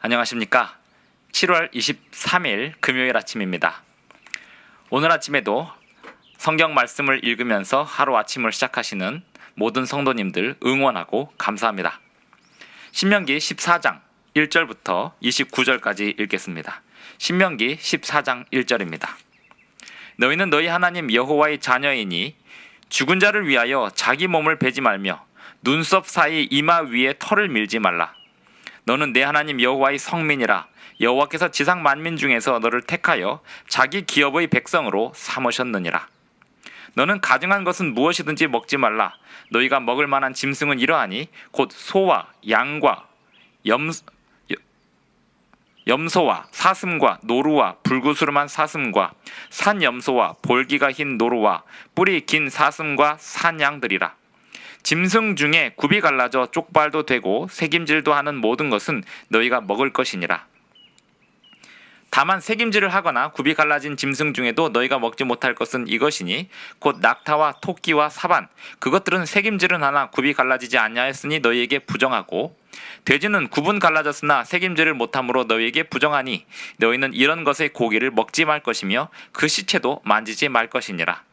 안녕하십니까. 7월 23일 금요일 아침입니다. 오늘 아침에도 성경 말씀을 읽으면서 하루 아침을 시작하시는 모든 성도님들 응원하고 감사합니다. 신명기 14장 1절부터 29절까지 읽겠습니다. 신명기 14장 1절입니다. 너희는 너희 하나님 여호와의 자녀이니 죽은 자를 위하여 자기 몸을 베지 말며 눈썹 사이 이마 위에 털을 밀지 말라. 너는 내 하나님 여호와의 성민이라. 여호와께서 지상 만민 중에서 너를 택하여 자기 기업의 백성으로 삼으셨느니라. 너는 가증한 것은 무엇이든지 먹지 말라. 너희가 먹을 만한 짐승은 이러하니 곧 소와 양과 염소와 사슴과 노루와 불구스름한 사슴과 산염소와 볼기가 흰 노루와 뿔이 긴 사슴과 산양들이라. 짐승 중에 굽이 갈라져 쪽발도 되고 새김질도 하는 모든 것은 너희가 먹을 것이니라. 다만 새김질을 하거나 굽이 갈라진 짐승 중에도 너희가 먹지 못할 것은 이것이니 곧 낙타와 토끼와 사반, 그것들은 새김질은 하나 굽이 갈라지지 아니하였으니 너희에게 부정하고, 돼지는 굽은 갈라졌으나 새김질을 못함으로 너희에게 부정하니 너희는 이런 것의 고기를 먹지 말 것이며 그 시체도 만지지 말 것이니라.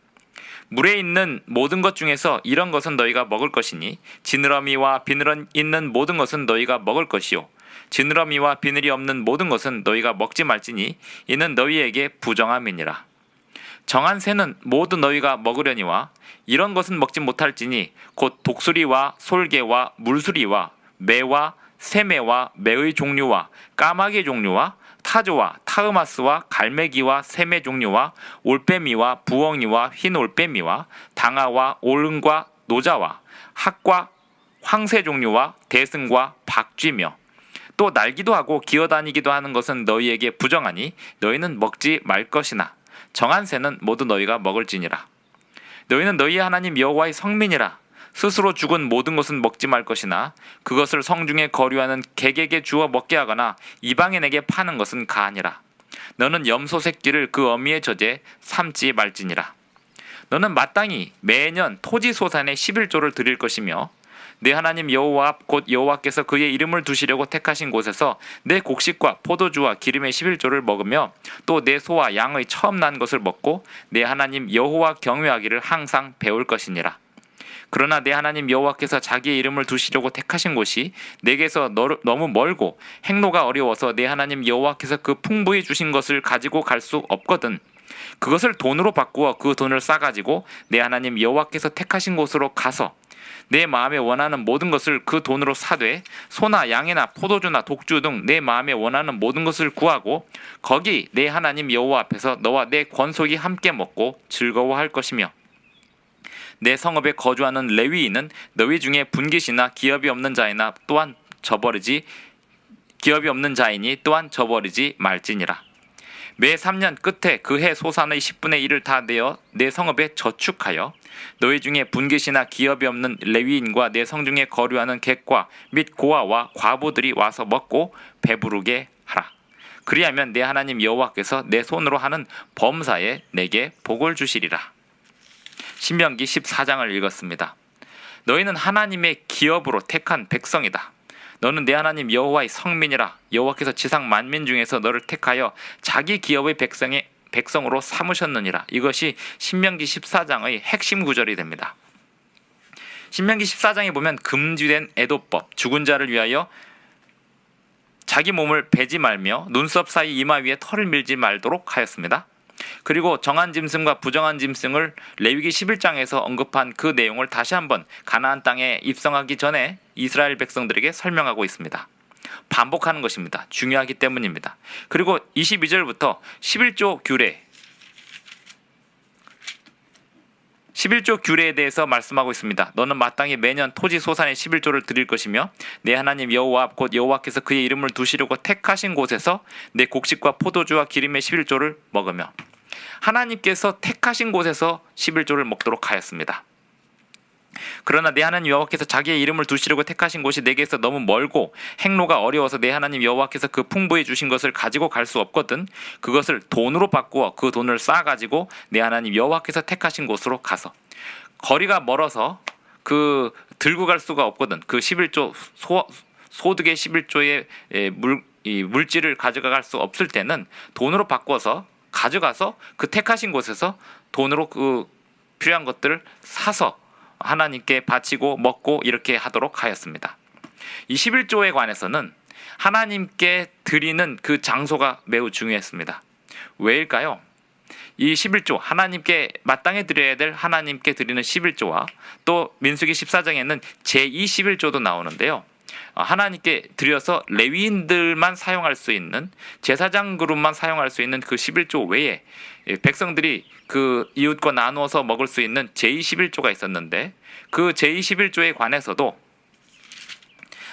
물에 있는 모든 것 중에서 이런 것은 너희가 먹을 것이니 지느러미와 비늘 있는 모든 것은 너희가 먹을 것이요 지느러미와 비늘이 없는 모든 것은 너희가 먹지 말지니 이는 너희에게 부정함이니라. 정한 새는 모두 너희가 먹으려니와 이런 것은 먹지 못할지니 곧 독수리와 솔개와 물수리와 매와 새매와 매의 종류와 까마귀 종류와 타조와 타흐마스와 갈매기와 새매 종류와 올빼미와 부엉이와 흰 올빼미와 당아와 오름과 노자와 학과 황새 종류와 대승과 박쥐며 또 날기도 하고 기어다니기도 하는 것은 너희에게 부정하니 너희는 먹지 말 것이나 정한 새는 모두 너희가 먹을지니라. 너희는 너희 하나님 여호와의 성민이라. 스스로 죽은 모든 것은 먹지 말 것이나 그것을 성중에 거류하는 객에게 주어 먹게 하거나 이방인에게 파는 것은 가하니라. 너는 염소 새끼를 그 어미의 젖에 삶지 말지니라. 너는 마땅히 매년 토지 소산의 11조를 드릴 것이며 내 하나님 여호와 앞 곧 여호와께서 그의 이름을 두시려고 택하신 곳에서 내 곡식과 포도주와 기름의 11조를 먹으며 또 내 소와 양의 처음 난 것을 먹고 내 하나님 여호와 경외하기를 항상 배울 것이니라. 그러나 내 하나님 여호와께서 자기의 이름을 두시려고 택하신 곳이 내게서 너무 멀고 행로가 어려워서 내 하나님 여호와께서 그 풍부히 주신 것을 가지고 갈 수 없거든. 그것을 돈으로 바꾸어 그 돈을 싸가지고 내 하나님 여호와께서 택하신 곳으로 가서 내 마음에 원하는 모든 것을 그 돈으로 사되 소나 양이나 포도주나 독주 등 내 마음에 원하는 모든 것을 구하고 거기 내 하나님 여호와 앞에서 너와 내 권속이 함께 먹고 즐거워할 것이며 내 성읍에 거주하는 레위인은 너희 중에 분깃이나 기업이 없는 자이나 또한 기업이 없는 자이니 또한 저버리지 말지니라. 매 3년 끝에 그 해 소산의 10분의 1을 다 내어 내 성읍에 저축하여 너희 중에 분깃이나 기업이 없는 레위인과 내 성중에 거류하는 객과 및 고아와 과부들이 와서 먹고 배부르게 하라. 그리하면 내 하나님 여호와께서 내 손으로 하는 범사에 내게 복을 주시리라. 신명기 14장을 읽었습니다. 너희는 하나님의 기업으로 택한 백성이다. 너는 내 하나님 여호와의 성민이라. 여호와께서 지상 만민 중에서 너를 택하여 자기 기업의 백성으로 삼으셨느니라. 이것이 신명기 14장의 핵심 구절이 됩니다. 신명기 14장에 보면 금지된 애도법, 죽은 자를 위하여 자기 몸을 베지 말며 눈썹 사이 이마 위에 털을 밀지 말도록 하였습니다. 그리고 정한 짐승과 부정한 짐승을 레위기 11장에서 언급한 그 내용을 다시 한번 가나안 땅에 입성하기 전에 이스라엘 백성들에게 설명하고 있습니다. 반복하는 것입니다. 중요하기 때문입니다. 그리고 22절부터 11조 규례에 대해서 말씀하고 있습니다. 너는 마땅히 매년 토지 소산의 11조를 드릴 것이며 내 하나님 여호와 앞 곧 여호와께서 그의 이름을 두시려고 택하신 곳에서 내 곡식과 포도주와 기름의 11조를 먹으며 하나님께서 택하신 곳에서 11조를 먹도록 하였습니다. 그러나 내 하나님 여호와께서 자기의 이름을 두시려고 택하신 곳이 내게서 너무 멀고 행로가 어려워서 내 하나님 여호와께서 그 풍부히 주신 것을 가지고 갈 수 없거든. 그것을 돈으로 바꾸어 그 돈을 싸가지고 내 하나님 여호와께서 택하신 곳으로 가서 거리가 멀어서 들고 갈 수가 없거든. 그 11조 소득의 11조의 이 물질을 가져갈 수 없을 때는 돈으로 바꿔서 가져가서 그 택하신 곳에서 돈으로 그 필요한 것들을 사서 하나님께 바치고 먹고 이렇게 하도록 하였습니다. 이 11조에 관해서는 하나님께 드리는 그 장소가 매우 중요했습니다. 왜일까요? 이 11조 하나님께 마땅히 드려야 될 하나님께 드리는 11조와 또 민수기 14장에는 제2 11조도 나오는데요. 하나님께 드려서 레위인들만 사용할 수 있는 제사장 그룹만 사용할 수 있는 그 11조 외에 백성들이 그 이웃과 나누어서 먹을 수 있는 제2 11조가 있었는데 그 제2 11조에 관해서도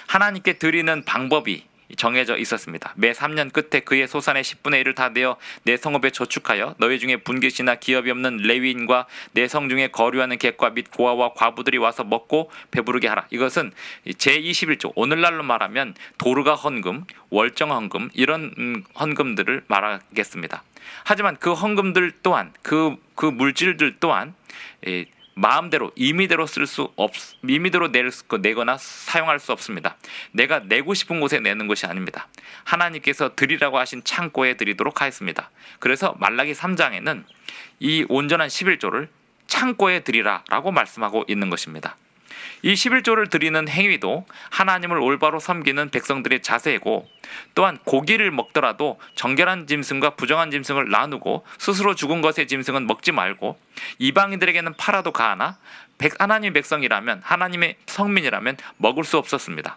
하나님께 드리는 방법이 정해져 있었습니다. 매 3년 끝에 그의 소산의 10분의 1을 다 내어 내 성읍에 저축하여 너희 중에 분깃이나 기업이 없는 레위인과 내 성 중에 거류하는 객과 및 고아와 과부들이 와서 먹고 배부르게 하라. 이것은 제21조 오늘날로 말하면 도르가 헌금, 월정 헌금 이런 헌금들을 말하겠습니다. 하지만 그 헌금들 또한 그 물질들 또한 마음대로 임의대로 임의대로 내거나 사용할 수 없습니다. 내가 내고 싶은 곳에 내는 것이 아닙니다. 하나님께서 드리라고 하신 창고에 드리도록 하였습니다. 그래서 말라기 3장에는 이 온전한 11조를 창고에 드리라라고 말씀하고 있는 것입니다. 이 11조를 드리는 행위도 하나님을 올바로 섬기는 백성들의 자세이고 또한 고기를 먹더라도 정결한 짐승과 부정한 짐승을 나누고 스스로 죽은 것의 짐승은 먹지 말고 이방인들에게는 팔아도 가하나 하나님의 백성이라면 하나님의 성민이라면 먹을 수 없었습니다.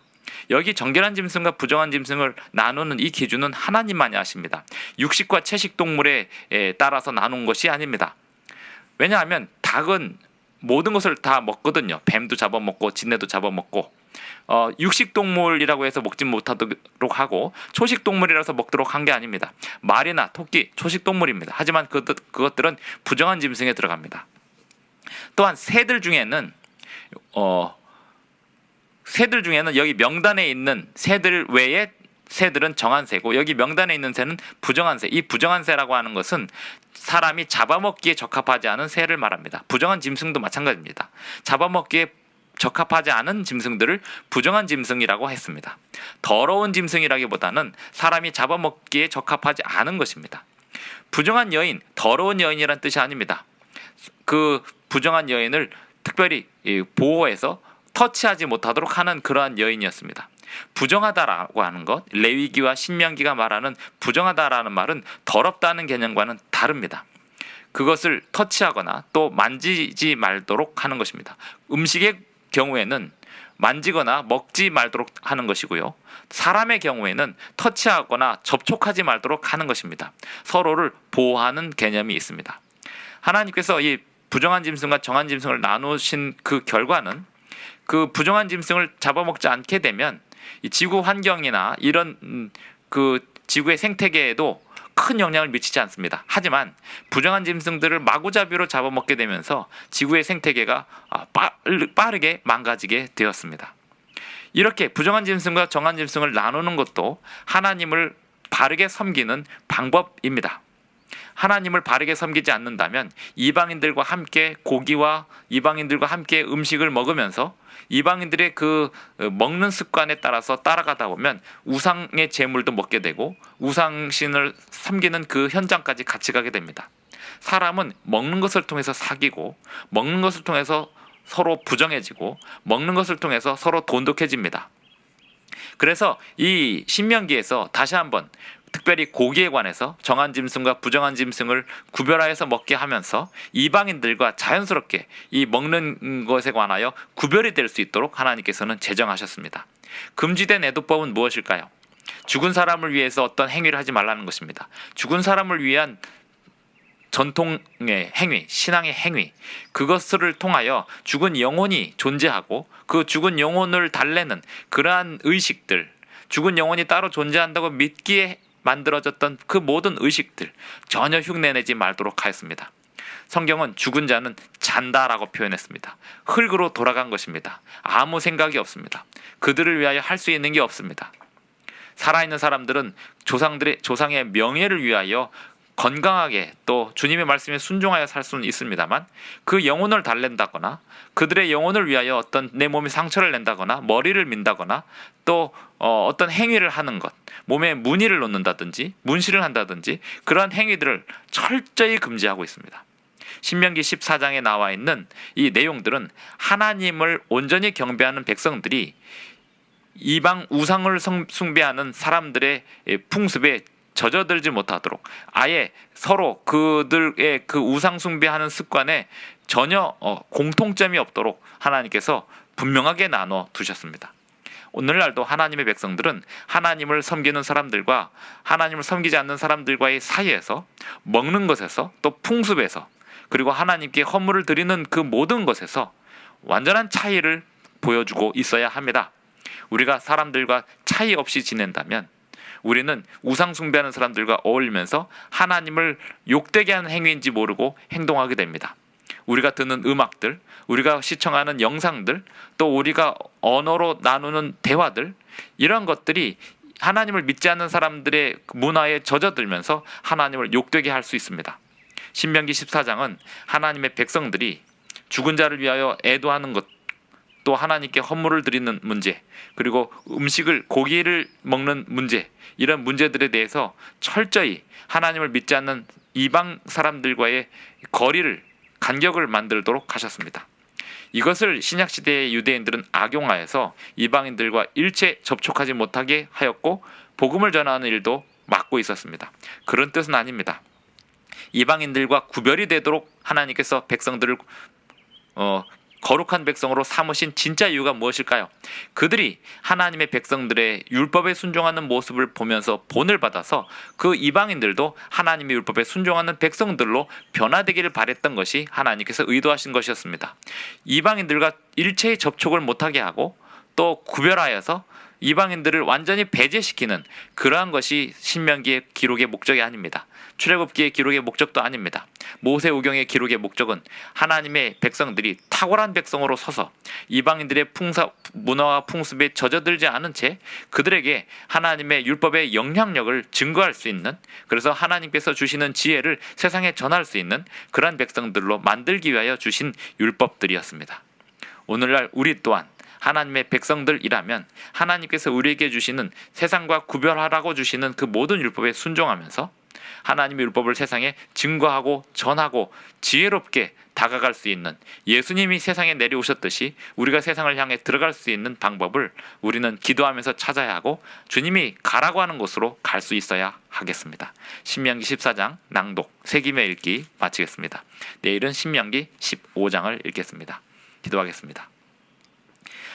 여기 정결한 짐승과 부정한 짐승을 나누는 이 기준은 하나님만이 하십니다. 육식과 채식 동물에 따라서 나눈 것이 아닙니다. 왜냐하면 닭은 모든 것을 다 먹거든요. 뱀도 잡아먹고 진내도 잡아먹고 육식동물이라고 해서 먹지 못하도록 하고 초식동물이라서 먹도록 한 게 아닙니다. 말이나 토끼 초식동물입니다. 하지만 그것들은 부정한 짐승에 들어갑니다. 또한 새들 중에는 여기 명단에 있는 새들 외에 새들은 정한 새고 여기 명단에 있는 새는 부정한 새. 이 부정한 새라고 하는 것은 사람이 잡아먹기에 적합하지 않은 새를 말합니다. 부정한 짐승도 마찬가지입니다. 잡아먹기에 적합하지 않은 짐승들을 부정한 짐승이라고 했습니다. 더러운 짐승이라기보다는 사람이 잡아먹기에 적합하지 않은 것입니다. 부정한 여인, 더러운 여인이란 뜻이 아닙니다. 그 부정한 여인을 특별히 보호해서 터치하지 못하도록 하는 그러한 여인이었습니다. 부정하다라고 하는 것, 레위기와 신명기가 말하는 부정하다라는 말은 더럽다는 개념과는 다릅니다. 그것을 터치하거나 또 만지지 말도록 하는 것입니다. 음식의 경우에는 만지거나 먹지 말도록 하는 것이고요. 사람의 경우에는 터치하거나 접촉하지 말도록 하는 것입니다. 서로를 보호하는 개념이 있습니다. 하나님께서 이 부정한 짐승과 정한 짐승을 나누신 그 결과는 그 부정한 짐승을 잡아먹지 않게 되면 이 지구 환경이나 이런 그 지구의 생태계에도 큰 영향을 미치지 않습니다. 하지만 부정한 짐승들을 마구잡이로 잡아먹게 되면서 지구의 생태계가 빠르게 망가지게 되었습니다. 이렇게 부정한 짐승과 정한 짐승을 나누는 것도 하나님을 바르게 섬기는 방법입니다. 하나님을 바르게 섬기지 않는다면 이방인들과 함께 고기와 이방인들과 함께 음식을 먹으면서 이방인들의 그 먹는 습관에 따라서 따라가다 보면 우상의 제물도 먹게 되고 우상신을 섬기는 그 현장까지 같이 가게 됩니다. 사람은 먹는 것을 통해서 사귀고 먹는 것을 통해서 서로 부정해지고 먹는 것을 통해서 서로 돈독해집니다. 그래서 이 신명기에서 다시 한번 특별히 고기에 관해서 정한 짐승과 부정한 짐승을 구별하여서 먹게 하면서 이방인들과 자연스럽게 이 먹는 것에 관하여 구별이 될 수 있도록 하나님께서는 제정하셨습니다. 금지된 애도법은 무엇일까요? 죽은 사람을 위해서 어떤 행위를 하지 말라는 것입니다. 죽은 사람을 위한 전통의 행위, 신앙의 행위, 그것을 통하여 죽은 영혼이 존재하고 그 죽은 영혼을 달래는 그러한 의식들, 죽은 영혼이 따로 존재한다고 믿기에 만들어졌던 그 모든 의식들 전혀 흉내내지 말도록 하였습니다. 성경은 죽은 자는 잔다라고 표현했습니다. 흙으로 돌아간 것입니다. 아무 생각이 없습니다. 그들을 위하여 할 수 있는 게 없습니다. 살아있는 사람들은 조상의 명예를 위하여 건강하게 또 주님의 말씀에 순종하여 살 수는 있습니다만 그 영혼을 달랜다거나 그들의 영혼을 위하여 어떤 내 몸에 상처를 낸다거나 머리를 민다거나 또 어떤 행위를 하는 것, 몸에 무늬를 놓는다든지 문신을 한다든지 그러한 행위들을 철저히 금지하고 있습니다. 신명기 14장에 나와 있는 이 내용들은 하나님을 온전히 경배하는 백성들이 이방 우상을 숭배하는 사람들의 풍습에 젖어들지 못하도록 아예 서로 그들의 그 우상 숭배하는 습관에 전혀 공통점이 없도록 하나님께서 분명하게 나눠 두셨습니다. 오늘날도 하나님의 백성들은 하나님을 섬기는 사람들과 하나님을 섬기지 않는 사람들과의 사이에서 먹는 것에서 또 풍습에서 그리고 하나님께 헌물을 드리는 그 모든 것에서 완전한 차이를 보여주고 있어야 합니다. 우리가 사람들과 차이 없이 지낸다면 우리는 우상 숭배하는 사람들과 어울리면서 하나님을 욕되게 하는 행위인지 모르고 행동하게 됩니다. 우리가 듣는 음악들, 우리가 시청하는 영상들, 또 우리가 언어로 나누는 대화들, 이런 것들이 하나님을 믿지 않는 사람들의 문화에 젖어들면서 하나님을 욕되게 할 수 있습니다. 신명기 14장은 하나님의 백성들이 죽은 자를 위하여 애도하는 것, 또 하나님께 헌물을 드리는 문제, 그리고 고기를 먹는 문제, 이런 문제들에 대해서 철저히 하나님을 믿지 않는 이방 사람들과의 간격을 만들도록 하셨습니다. 이것을 신약시대의 유대인들은 악용하여서 이방인들과 일체 접촉하지 못하게 하였고 복음을 전하는 일도 막고 있었습니다. 그런 뜻은 아닙니다. 이방인들과 구별이 되도록 하나님께서 백성들을 거룩한 백성으로 삼으신 진짜 이유가 무엇일까요? 그들이 하나님의 백성들의 율법에 순종하는 모습을 보면서 본을 받아서 그 이방인들도 하나님의 율법에 순종하는 백성들로 변화되기를 바랬던 것이 하나님께서 의도하신 것이었습니다. 이방인들과 일체의 접촉을 못하게 하고 또 구별하여서 이방인들을 완전히 배제시키는 그러한 것이 신명기의 기록의 목적이 아닙니다. 출애굽기의 기록의 목적도 아닙니다. 모세오경의 기록의 목적은 하나님의 백성들이 탁월한 백성으로 서서 이방인들의 문화와 풍습에 젖어들지 않은 채 그들에게 하나님의 율법의 영향력을 증거할 수 있는, 그래서 하나님께서 주시는 지혜를 세상에 전할 수 있는 그러한 백성들로 만들기 위하여 주신 율법들이었습니다. 오늘날 우리 또한 하나님의 백성들이라면 하나님께서 우리에게 주시는 세상과 구별하라고 주시는 그 모든 율법에 순종하면서 하나님의 율법을 세상에 증거하고 전하고 지혜롭게 다가갈 수 있는, 예수님이 세상에 내려오셨듯이 우리가 세상을 향해 들어갈 수 있는 방법을 우리는 기도하면서 찾아야 하고 주님이 가라고 하는 곳으로 갈 수 있어야 하겠습니다. 신명기 14장 낭독 새기며 읽기 마치겠습니다. 내일은 신명기 15장을 읽겠습니다. 기도하겠습니다.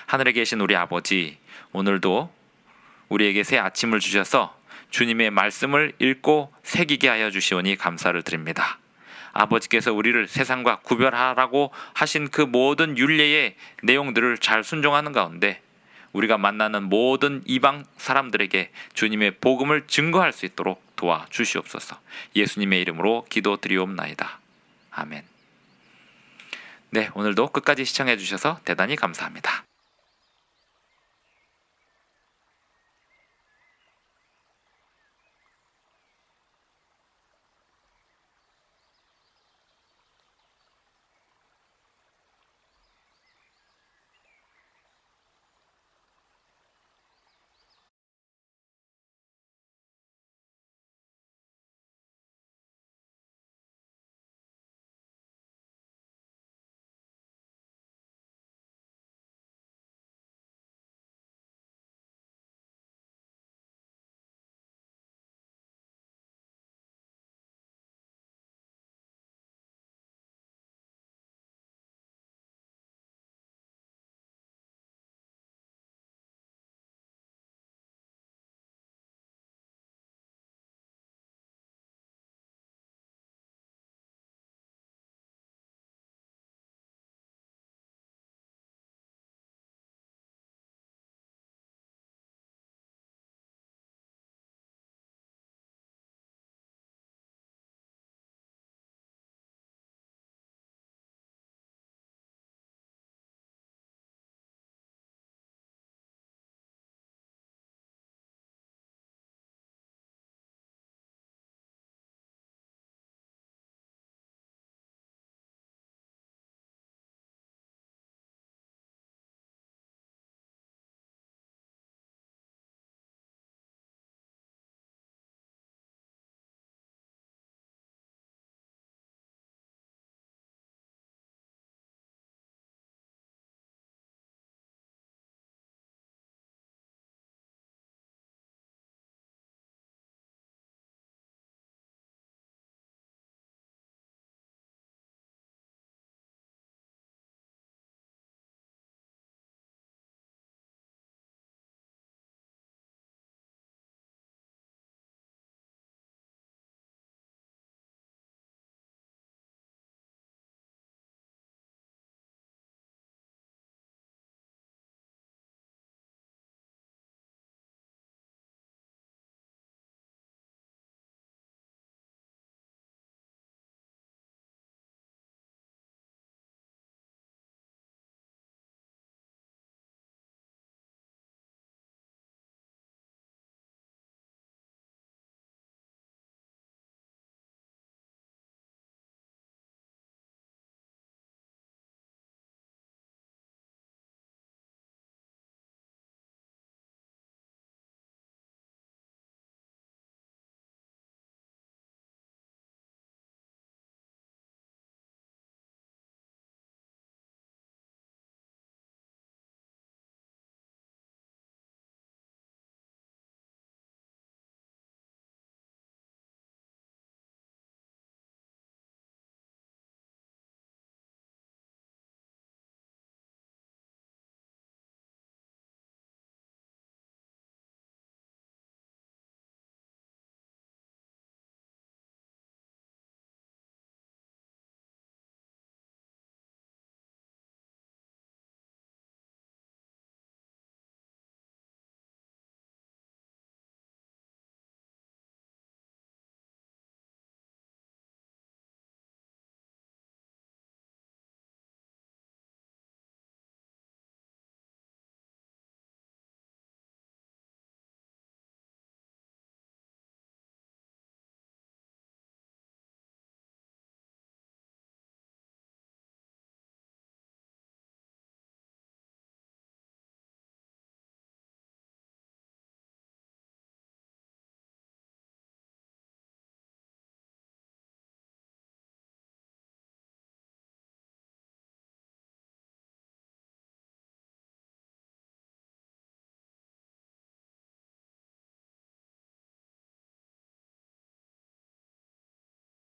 하늘에 계신 우리 아버지, 오늘도 우리에게 새 아침을 주셔서 주님의 말씀을 읽고 새기게 하여 주시오니 감사를 드립니다. 아버지께서 우리를 세상과 구별하라고 하신 그 모든 율례의 내용들을 잘 순종하는 가운데 우리가 만나는 모든 이방 사람들에게 주님의 복음을 증거할 수 있도록 도와주시옵소서. 예수님의 이름으로 기도드리옵나이다. 아멘. 네, 오늘도 끝까지 시청해 주셔서 대단히 감사합니다.